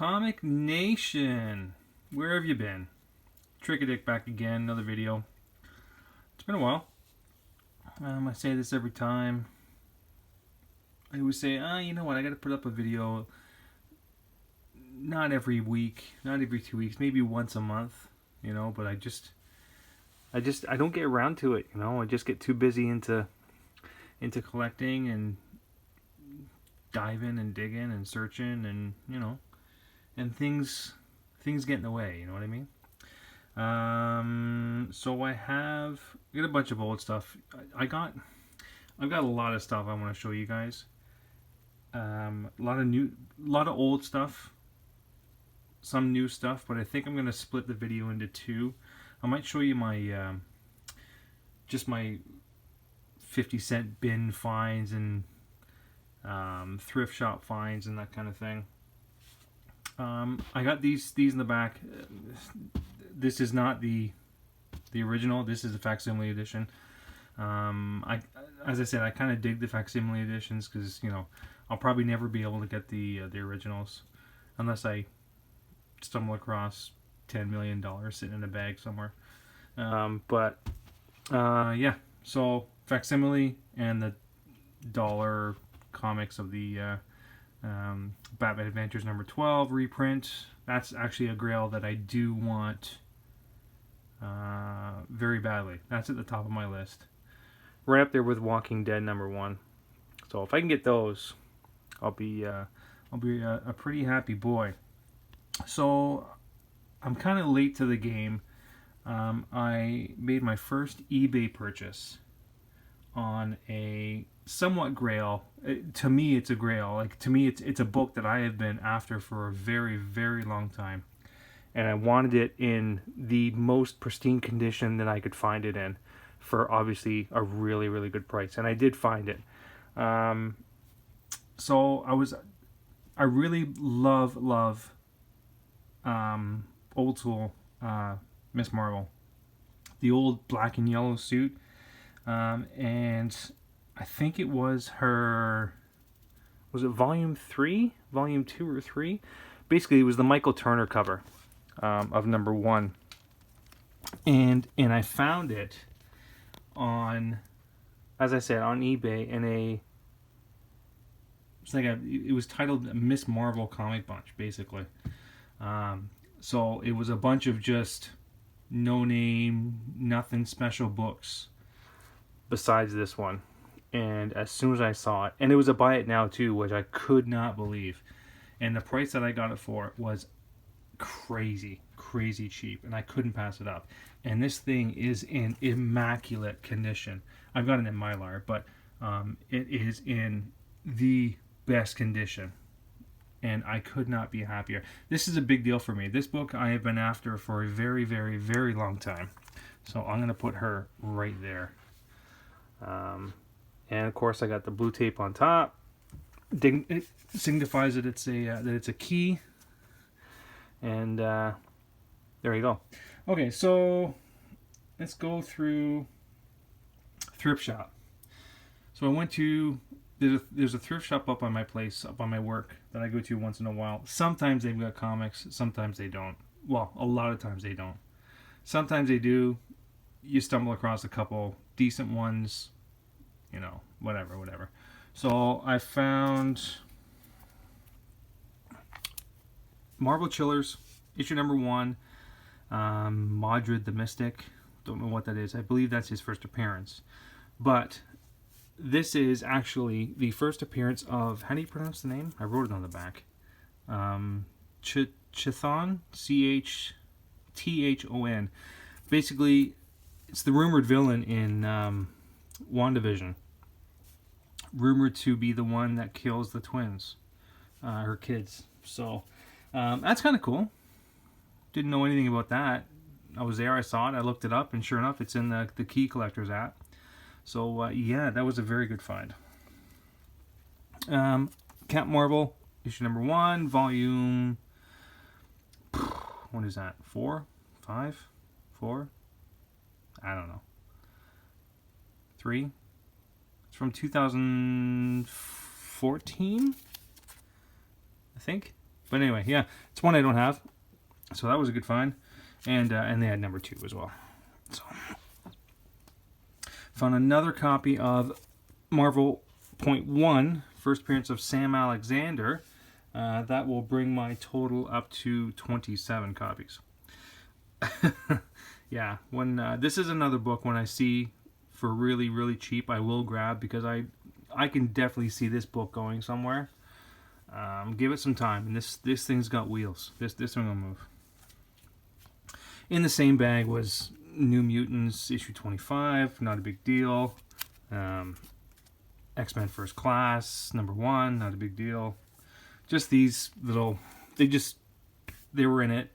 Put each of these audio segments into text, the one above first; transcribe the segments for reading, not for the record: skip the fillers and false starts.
Comic Nation, where have you been? Trickadick back again, another video. It's been a while. I say this every time. I always say, you know what, I gotta put up a video not every week, not every 2 weeks, maybe once a month, you know, but I don't get around to it, you know. I just get too busy into collecting and diving and digging and searching and, you know, and things get in the way, you know what I mean? So I got a bunch of old stuff. I've got a lot of stuff I want to show you guys. A lot of old stuff, some new stuff, but I think I'm gonna split the video into two. I might show you my just my 50-cent bin finds and thrift shop finds and that kind of thing. I got these in the back. This is not the original. This is a facsimile edition. As I said, I kind of dig the facsimile editions because, you know, I'll probably never be able to get the originals unless I stumble across $10 million sitting in a bag somewhere. Yeah. So facsimile and the dollar comics of the Batman Adventures number 12 reprint. That's actually a grail that I do want very badly. That's at the top of my list, right up there with Walking Dead number 1. So if I can get those, I'll be a pretty happy boy. So I'm kind of late to the game. I made my first eBay purchase on a somewhat grail. To me, it's a grail. Like, to me, it's a book that I have been after for a very, very long time, and I wanted it in the most pristine condition that I could find it in, for obviously a really, really good price, and I did find it. So I really love old school Miss Marvel, the old black and yellow suit, and I think it was her, was it volume 3, volume 2 or 3? Basically, it was the Michael Turner cover of number 1, and I found it on, as I said, on eBay in it was titled Miss Marvel Comic Bunch, basically. So it was a bunch of just no name, nothing special books besides this one. And as soon as I saw it, and it was a buy it now too, which I could not believe, and the price that I got it for was crazy cheap, and I couldn't pass it up. And this thing is in immaculate condition. I've got it in Mylar, but it is in the best condition, and I could not be happier. This is a big deal for me. This book I have been after for a very, very, very long time. So I'm going to put her right there. And of course I got the blue tape on top. It signifies that it's a key. And there you go. Okay, so let's go through thrift shop. So I went to, there's a thrift shop up on my place, up on my work, that I go to once in a while. Sometimes they've got comics, sometimes they don't. Well, a lot of times they don't. Sometimes they do. You stumble across a couple decent ones, you know, whatever. So I found Marvel Chillers, issue number 1, Modred the Mystic. Don't know what that is. I believe that's his first appearance. But this is actually the first appearance of, how do you pronounce the name? I wrote it on the back. Chthon, Chthon. Basically, it's the rumored villain in WandaVision. Rumored to be the one that kills the twins, her kids. So that's kind of cool. Didn't know anything about that. I was there, I saw it, I looked it up, and sure enough, it's in the Key Collectors app. So yeah, that was a very good find. Captain Marvel, issue number 1, volume, what is that, 4? 5? 4? I don't know. 3? It's from 2014, I think. But anyway, yeah, it's one I don't have, so that was a good find, and they had number 2 as well. So found another copy of Marvel .1, first appearance of Sam Alexander. That will bring my total up to 27 copies. Yeah, when this is another book when I see for really, really cheap, I will grab, because I can definitely see this book going somewhere. Give it some time, and this thing's got wheels. This thing will move. In the same bag was New Mutants issue 25, not a big deal. X-Men First Class number 1, not a big deal. Just these little, they were in it,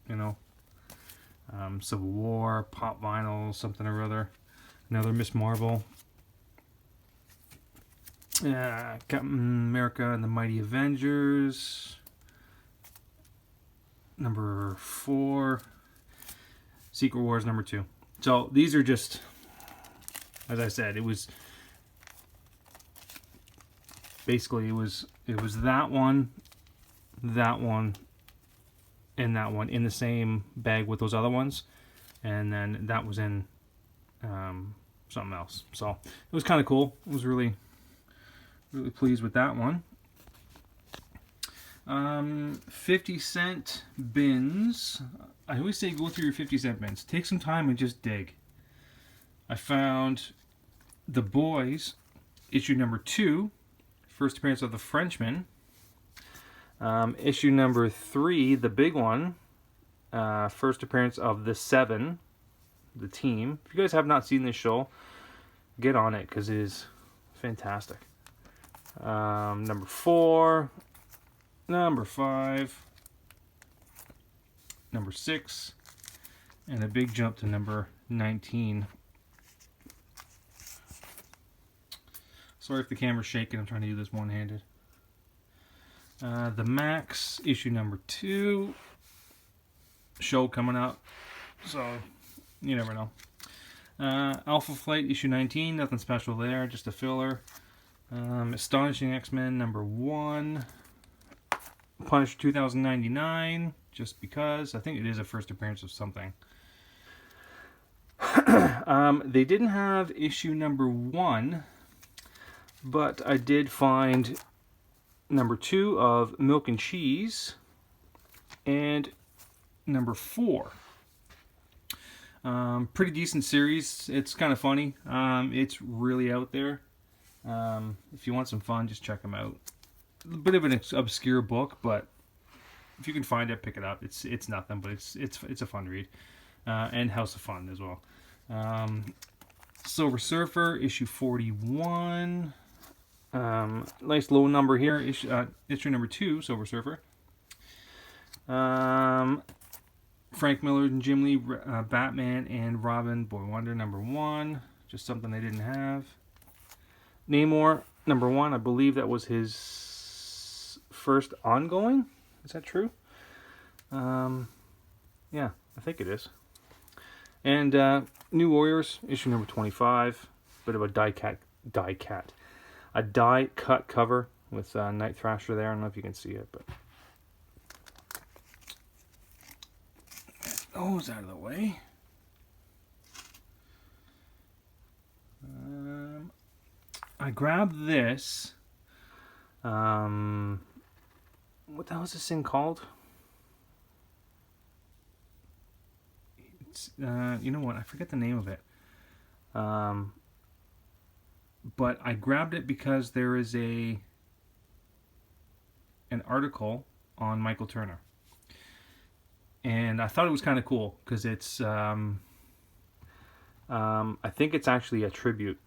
you know. Civil War, Pop Vinyl, something or other. Another Miss Marvel. Captain America and the Mighty Avengers. Number 4. Secret Wars number 2. So these are just, as I said, it was basically it was that one, and that one in the same bag with those other ones, and then that was in something else. So it was kind of cool. I was really pleased with that one. 50-cent bins. I always say go through your 50-cent bins. Take some time and just dig. I found The Boys, issue number 2, first appearance of the Frenchman. Issue number 3, the big one, first appearance of the Seven, the team. If you guys have not seen this show, get on it, because it is fantastic. Number 4, number 5, number 6, and a big jump to number 19. Sorry if the camera's shaking, I'm trying to do this one-handed. The Max, issue number 2. Show coming up, so you never know. Alpha Flight, issue 19, nothing special there, just a filler. Astonishing X-Men number 1. Punisher 2099, just because. I think it is a first appearance of something. They didn't have issue number 1, but I did find number 2 of Milk and Cheese, and number 4. Pretty decent series. It's kind of funny. It's really out there. If you want some fun, just check them out. A bit of an obscure book, but if you can find it, pick it up. It's nothing, but it's a fun read, and House of Fun as well. Silver Surfer, issue 41. Nice low number here. Issue number 2, Silver Surfer. Frank Miller and Jim Lee, Batman and Robin, Boy Wonder number 1. Just something they didn't have. Namor number 1. I believe that was his first ongoing. Is that true? Yeah, I think it is. And New Warriors, issue number 25. Bit of a a die cut cover with Night Thrasher there. I don't know if you can see it, but those out of the way. I grabbed this. What the hell is this thing called? It's you know what? I forget the name of it. But I grabbed it because there is an article on Michael Turner. And I thought it was kind of cool because it's, I think it's actually a tribute.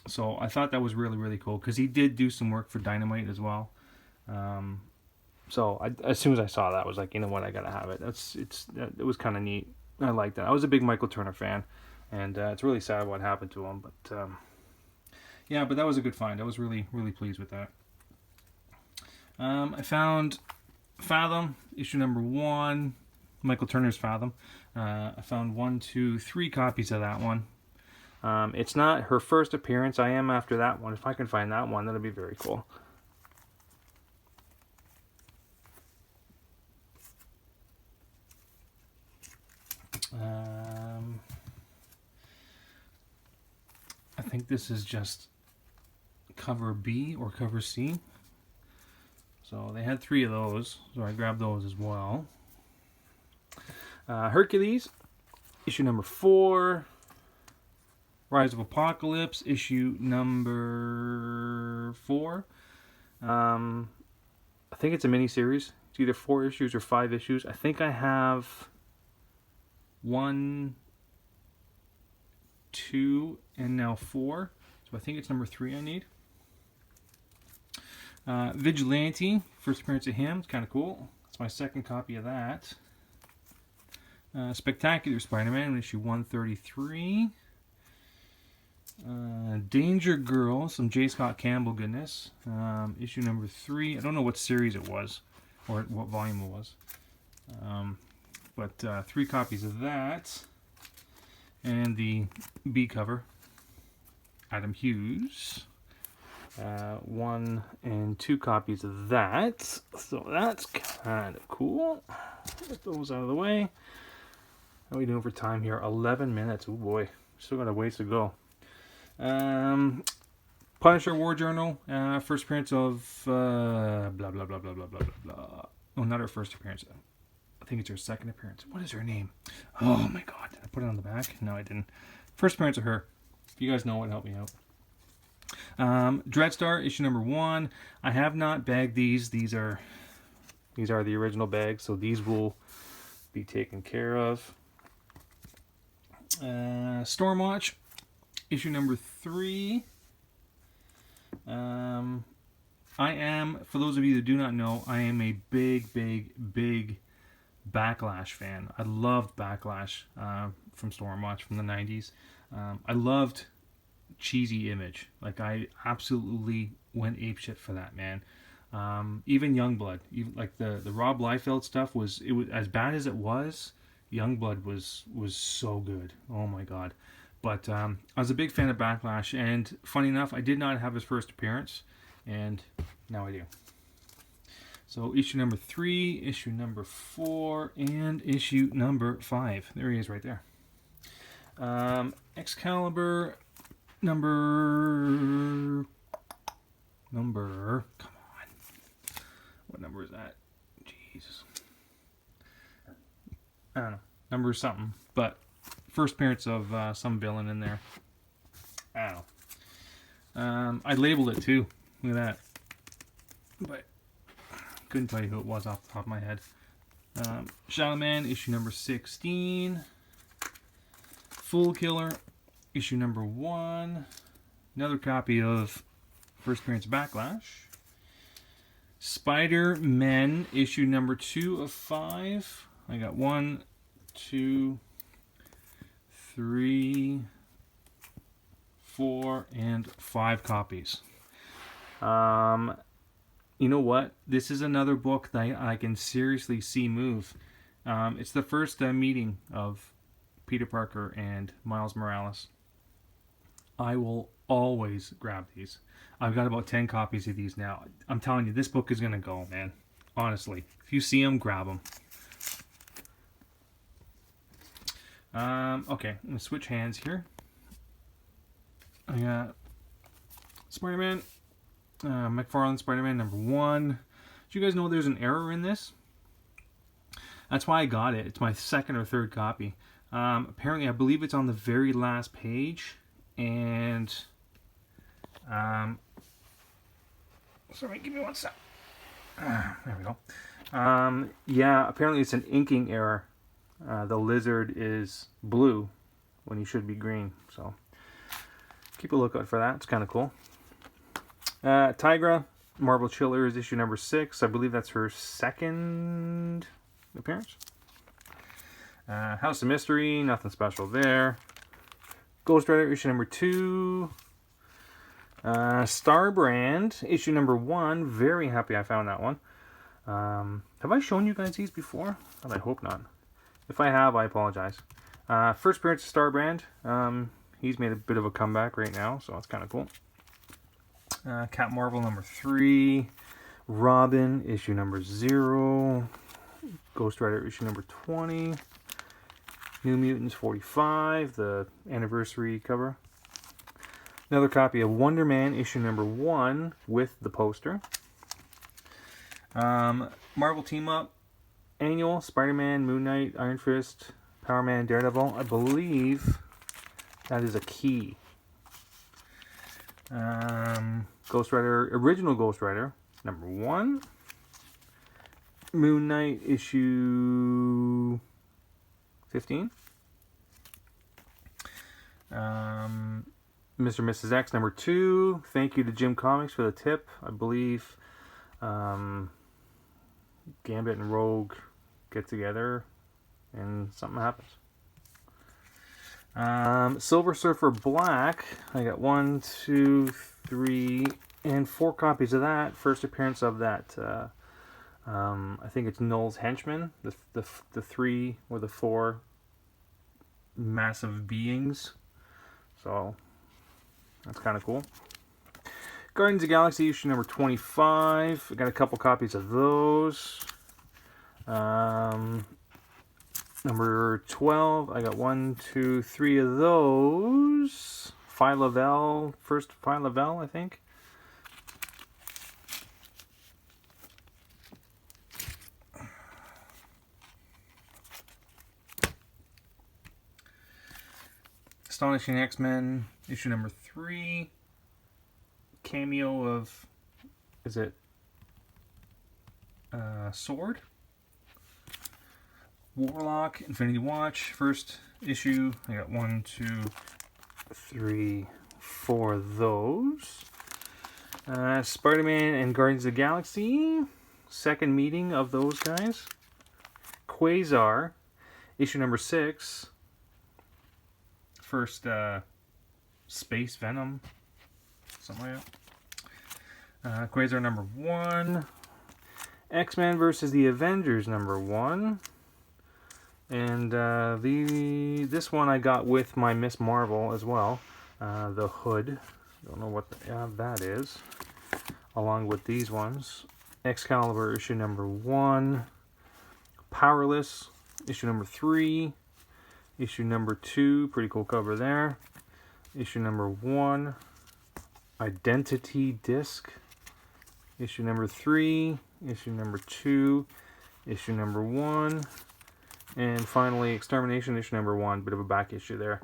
So I thought that was really, really cool because he did do some work for Dynamite as well. So as soon as I saw that, I was like, you know what, I gotta have it. It was kind of neat. I like that. I was a big Michael Turner fan, and it's really sad what happened to him. But yeah, but that was a good find. I was really, really pleased with that. I found Fathom, issue number 1, Michael Turner's Fathom. I found 1, 2, 3 copies of that one. It's not her first appearance. I am after that one. If I can find that one, that'll be very cool. think this is just cover B or cover C. So they had 3 of those, so I grabbed those as well. Hercules, issue number 4. Rise of Apocalypse, issue number 4. I think it's a mini-series. It's either 4 issues or 5 issues. I think I have 1, 2, and now 4. So I think it's number 3 I need. Vigilante, first appearance of him. It's kind of cool. It's my second copy of that. Spectacular Spider-Man, issue 133. Danger Girl, some J. Scott Campbell goodness. Issue number 3. I don't know what series it was or what volume it was. But 3 copies of that. And the B cover. Adam Hughes. 1 and 2 copies of that. So that's kind of cool. Get those out of the way. How are we doing for time here? 11 minutes. Oh boy. Still got a ways to go. Punisher War Journal. First appearance of blah blah blah blah blah blah blah blah. Oh, not her first appearance. I think it's her second appearance. What is her name? Oh my god. Did I put it on the back? No, I didn't. First appearance of her. If you guys know it, help me out. Dreadstar, issue number 1. I have not bagged these. These are the original bags, so these will be taken care of. Stormwatch, issue number 3. I am, for those of you that do not know, I am a big Backlash fan. I loved Backlash from Stormwatch from the 90s. I loved cheesy Image. Like, I absolutely went apeshit for that, man. Even Youngblood, like the Rob Liefeld stuff was as bad as it was. Youngblood was so good. Oh my god. But I was a big fan of Backlash, and funny enough, I did not have his first appearance, and now I do. So issue number 3, issue number 4, and issue number 5. There he is right there. Excalibur number, come on. What number is that? Jesus. I don't know. Number something, but first appearance of some villain in there. I don't know. I labeled it too. Look at that. But couldn't tell you who it was off the top of my head. Shadow Man, issue number 16. Fool Killer, issue number 1. Another copy of first appearance Backlash. Spider-Man, issue number 2 of 5. I got 1, 2, 3, 4, and 5 copies. You know what? This is another book that I can seriously see move. It's the first meeting of Peter Parker and Miles Morales. I will always grab these. I've got about 10 copies of these now. I'm telling you, this book is going to go, man. Honestly. If you see them, grab them. Okay, I'm going to switch hands here. I got Spider-Man, McFarlane Spider-Man number 1. Did you guys know there's an error in this? That's why I got it. It's my second or third copy. Apparently, I believe it's on the very last page. And, sorry, give me one sec. There we go. Yeah, apparently it's an inking error. The lizard is blue when he should be green. So keep a lookout for that. It's kind of cool. Tigra, Marvel Chillers, issue number 6. I believe that's her second appearance. House of Mystery, nothing special there. Ghost Rider, issue number 2. Starbrand, issue number 1. Very happy I found that one. Have I shown you guys these before? I hope not. If I have, I apologize. First appearance of Starbrand. He's made a bit of a comeback right now, so that's kind of cool. Cat Marvel number 3. Robin, issue number 0. Ghost Rider, issue number 20. New Mutants 45, the anniversary cover. Another copy of Wonder Man issue number 1 with the poster. Marvel Team Up Annual, Spider-Man, Moon Knight, Iron Fist, Power Man, Daredevil. I believe that is a key. Ghost Rider, original Ghost Rider, number 1. Moon Knight, issue 15. Mr. and Mrs. X, number 2. Thank you to Jim Comics for the tip. I believe Gambit and Rogue get together and something happens. Silver Surfer Black. I got 1, 2, 3, and 4 copies of that. First appearance of that. I think it's Null's Henchman. The 3 or the 4 massive beings. So that's kind of cool. Guardians of the Galaxy issue number 25. I got a couple copies of those. Number 12. I got 1, 2, 3 of those. Phi Lavelle. First Phi Lavelle, I think. Astonishing X-Men issue number 3. Cameo of, is it Sword? Warlock, Infinity Watch, first issue. I got 1, 2, 3, 4 of those. Spider-Man and Guardians of the Galaxy, second meeting of those guys. Quasar, issue number 6. First Space Venom, something like that. Quasar number 1. X-Men versus the Avengers number 1. And this one I got with my Miss Marvel as well. The Hood. Don't know what that is. Along with these ones. Excalibur issue number 1. Powerless issue number 3. Issue number 2, pretty cool cover there. Issue number 1, Identity Disc. Issue number 3, issue number 2, issue number 1, and finally Extermination issue number 1, bit of a back issue there.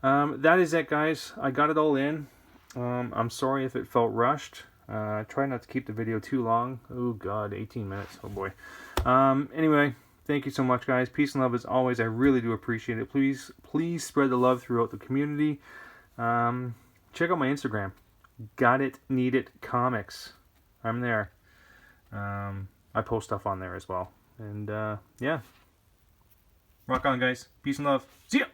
That is it, guys. I got it all in. I'm sorry if it felt rushed. Try not to keep the video too long. Oh god, 18 minutes, oh boy. Anyway, thank you so much, guys. Peace and love as always. I really do appreciate it. Please spread the love throughout the community. Check out my Instagram. Got It, Need It Comics. I'm there. I post stuff on there as well. And yeah. Rock on, guys. Peace and love. See ya!